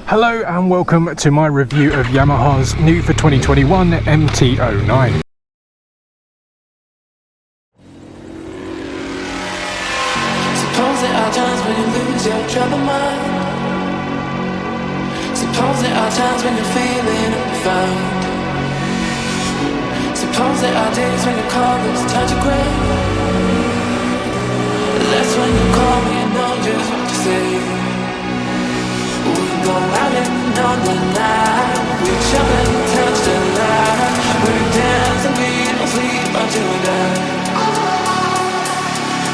Hello and welcome to my review of Yamaha's new for 2021 MT-09. Suppose there are times when you lose your troubled mind. Suppose there are times when you're feeling unfound. Suppose there are days when your colors touch the ground. That's when you call me and know just what to say. We go out and on the night. We jump and touch the light. We dance and we don't sleep until we die.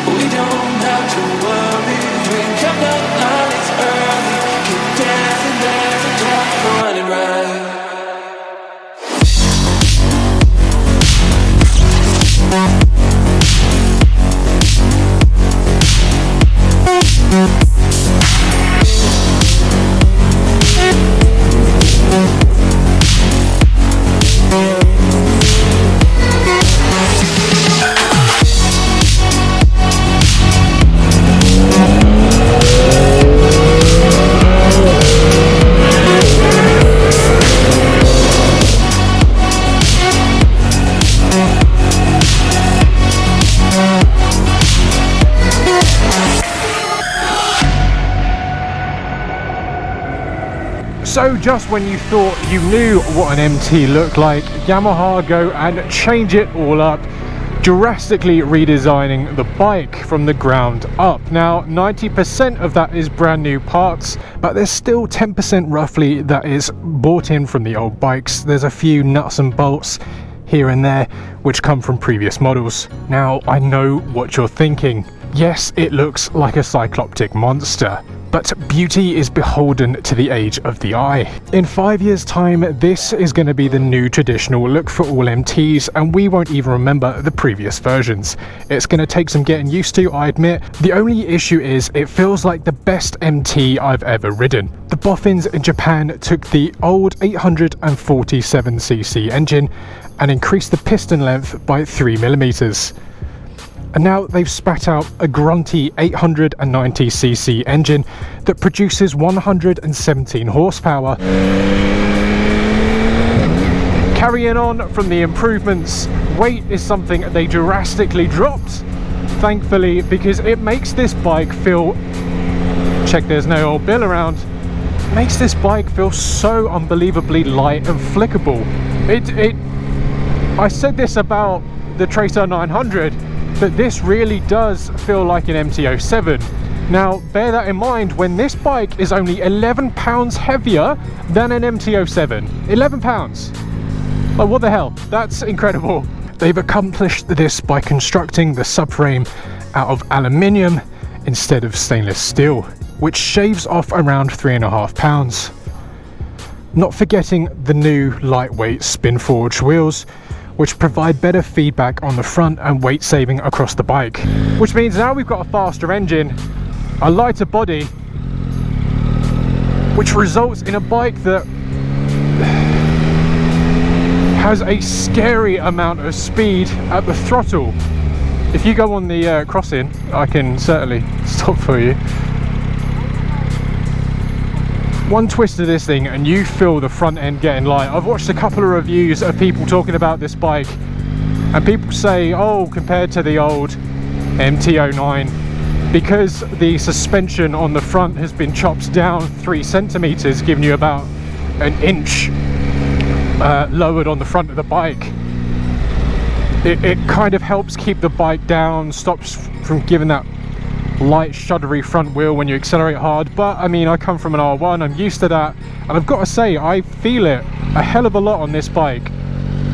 We don't have to worry. Drink up the nights early. Keep dancing, dancing, dancing, running right. So just when you thought you knew what an MT looked like, Yamaha go and change it all up, drastically redesigning the bike from the ground up. Now 90% of that is brand new parts, but there's still 10% roughly that is bought in from the old bikes. There's a few nuts and bolts here and there which come from previous models. Now I know what you're thinking. Yes, it looks like a cycloptic monster, but beauty is beholden to the age of the eye. In 5 years' time, this is going to be the new traditional look for all MTs, and we won't even remember the previous versions. It's going to take some getting used to, I admit. The only issue is it feels like the best MT I've ever ridden. The boffins in Japan took the old 847cc engine and increased the piston length by 3mm. And now they've spat out a grunty 890cc engine that produces 117 horsepower. Carrying on from the improvements, weight is something they drastically dropped, thankfully, because it makes this bike feel, check there's no old bill around, makes this bike feel so unbelievably light and flickable. I said this about the Tracer 900, but this really does feel like an MT-07. Now bear that in mind when this bike is only 11 pounds heavier than an MT-07. 11 pounds. Like, what the hell? That's incredible. They've accomplished this by constructing the subframe out of aluminium instead of stainless steel, which shaves off around 3.5 pounds. Not forgetting the new lightweight spin forged wheels, which provide better feedback on the front and weight saving across the bike. Which means now we've got a faster engine, a lighter body, which results in a bike that has a scary amount of speed at the throttle. If you go on the crossing, I can certainly stop for you. One twist of this thing and you feel the front end getting light. I've watched a couple of reviews of people talking about this bike, and people say, oh, compared to the old MT-09, because the suspension on the front has been chopped down 3 centimeters, giving you about an inch lowered on the front of the bike. It kind of helps keep the bike down, stops from giving that light shuddery front wheel when you accelerate hard. But I mean, I come from an R1, I'm used to that, and I've got to say I feel it a hell of a lot on this bike.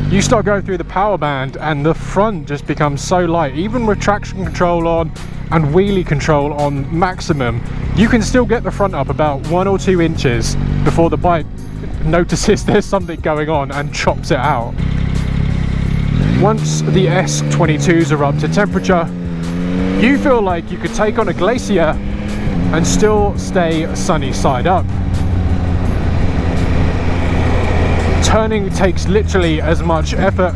You start going through the power band and the front just becomes so light. Even with traction control on and wheelie control on maximum, you can still get the front up about 1 or 2 inches before the bike notices there's something going on and chops it out. Once the S22s are up to temperature, you feel like you could take on a glacier and still stay sunny side up. Turning takes literally as much effort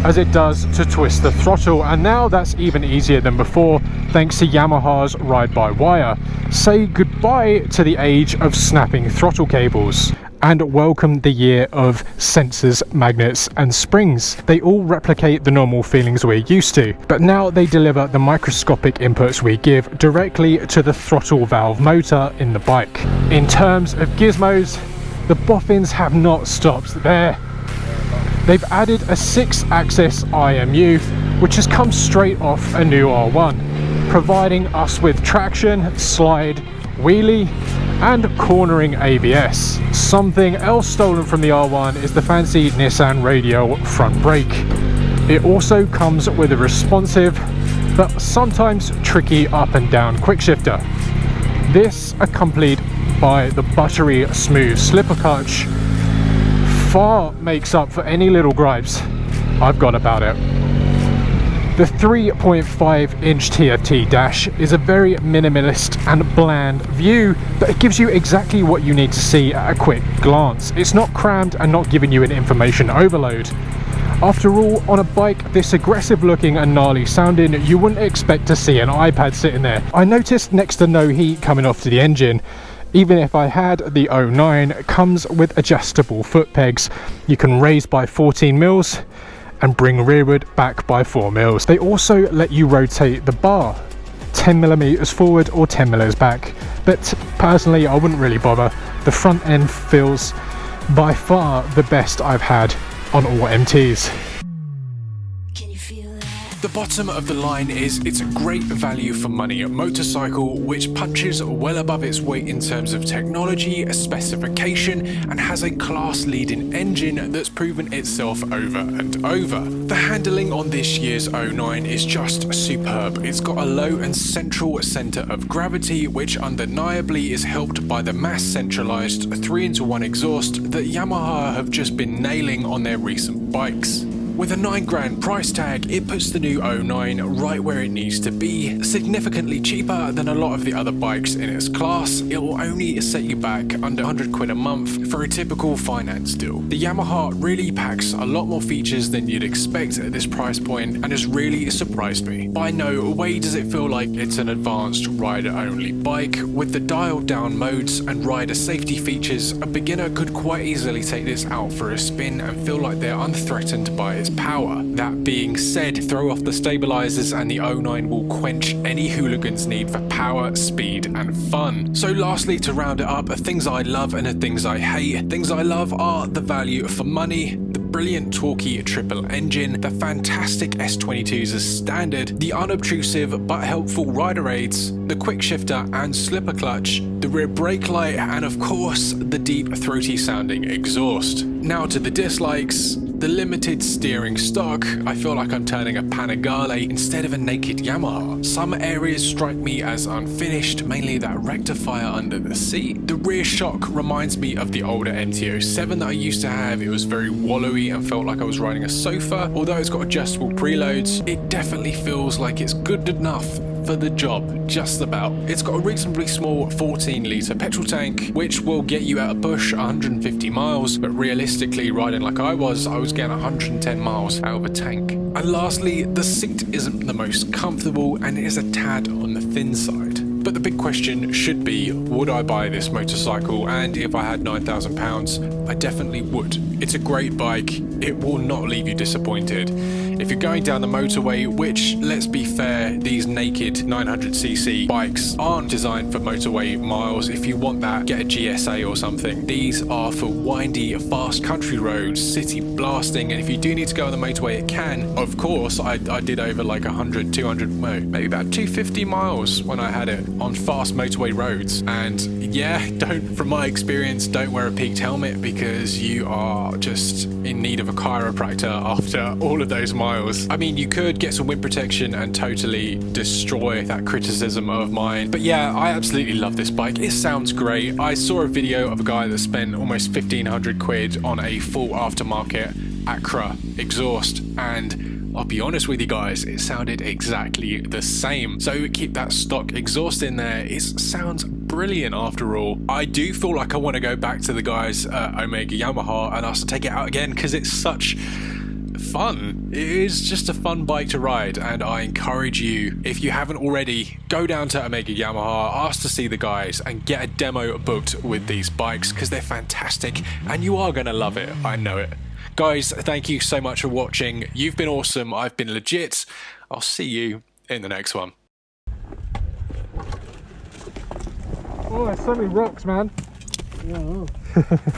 as it does to twist the throttle, and now that's even easier than before thanks to Yamaha's ride-by-wire. Say goodbye to the age of snapping throttle cables and welcome the year of sensors, magnets and springs. They all replicate the normal feelings we're used to, but now they deliver the microscopic inputs we give directly to the throttle valve motor in the bike. In terms of gizmos, the boffins have not stopped there. They've added a 6-axis IMU, which has come straight off a new R1, providing us with traction, slide, wheelie and cornering ABS. Something else stolen from the R1 is the fancy Nissan radial front brake. It also comes with a responsive but sometimes tricky up and down quickshifter. This, accompanied by the buttery smooth slipper clutch, far makes up for any little gripes I've got about it. The 3.5-inch TFT dash is a very minimalist and bland view, but it gives you exactly what you need to see at a quick glance. It's not crammed and not giving you an information overload. After all, on a bike this aggressive looking and gnarly sounding, you wouldn't expect to see an iPad sitting there. I noticed next to no heat coming off to the engine. Even if I had the 09, it comes with adjustable foot pegs. You can raise by 14 mils and bring rearward back by 4 mils. They also let you rotate the bar 10 millimeters forward or 10 millimeters back, but personally I wouldn't really bother. The front end feels by far the best I've had on all MTs. The bottom of the line is it's a great value for money motorcycle which punches well above its weight in terms of technology, specification and has a class leading engine that's proven itself over and over. The handling on this year's 09 is just superb. It's got a low and central centre of gravity which undeniably is helped by the mass centralised 3-in-1 exhaust that Yamaha have just been nailing on their recent bikes. With a $9,000 price tag, it puts the new 09 right where it needs to be, significantly cheaper than a lot of the other bikes in its class. It will only set you back under £100 a month for a typical finance deal. The Yamaha really packs a lot more features than you'd expect at this price point and has really surprised me. By no way does it feel like it's an advanced rider-only bike. With the dialed down modes and rider safety features, a beginner could quite easily take this out for a spin and feel like they're unthreatened by its power. That being said, throw off the stabilizers and the 09 will quench any hooligan's need for power, speed and fun. So lastly, to round it up, things I love and the things I hate. Things I love are the value for money, the brilliant torquey triple engine, the fantastic S22s as standard, the unobtrusive but helpful rider aids, the quick shifter and slipper clutch, the rear brake light and of course the deep throaty sounding exhaust. Now to the dislikes. The limited steering stock, I feel like I'm turning a Panigale instead of a naked Yamaha. Some areas strike me as unfinished, mainly that rectifier under the seat. The rear shock reminds me of the older MT-07 that I used to have. It was very wallowy and felt like I was riding a sofa. Although it's got adjustable preloads, it definitely feels like it's good enough for the job, just about. It's got a reasonably small 14-litre petrol tank, which will get you at a push 150 miles, but realistically, riding like I was getting 110 miles out of a tank. And lastly, the seat isn't the most comfortable and it is a tad on the thin side. But the big question should be, would I buy this motorcycle? And if I had £9,000, I definitely would. It's a great bike, it will not leave you disappointed. If you're going down the motorway, which, let's be fair, these naked 900cc bikes aren't designed for motorway miles. If you want that, get a GSA or something. These are for windy, fast country roads, city blasting, and if you do need to go on the motorway, it can. Of course, I did over like 100, 200, maybe about 250 miles when I had it on fast motorway roads. And yeah, from my experience, don't wear a peaked helmet because you are just in need of a chiropractor after all of those miles. I mean, you could get some wind protection and totally destroy that criticism of mine. But yeah, I absolutely love this bike. It sounds great. I saw a video of a guy that spent almost 1,500 quid on a full aftermarket Acra exhaust, and I'll be honest with you guys, it sounded exactly the same. So keep that stock exhaust in there. It sounds brilliant after all. I do feel like I want to go back to the guys at Omega Yamaha and ask to take it out again because it's such fun. It is just a fun bike to ride, and I encourage you, if you haven't already, go down to Omega Yamaha, ask to see the guys, and get a demo booked with these bikes, because they're fantastic, and you are going to love it. I know it. Guys, thank you so much for watching. You've been awesome. I've been legit. I'll see you in the next one. Oh, there's so many rocks, man. Yeah.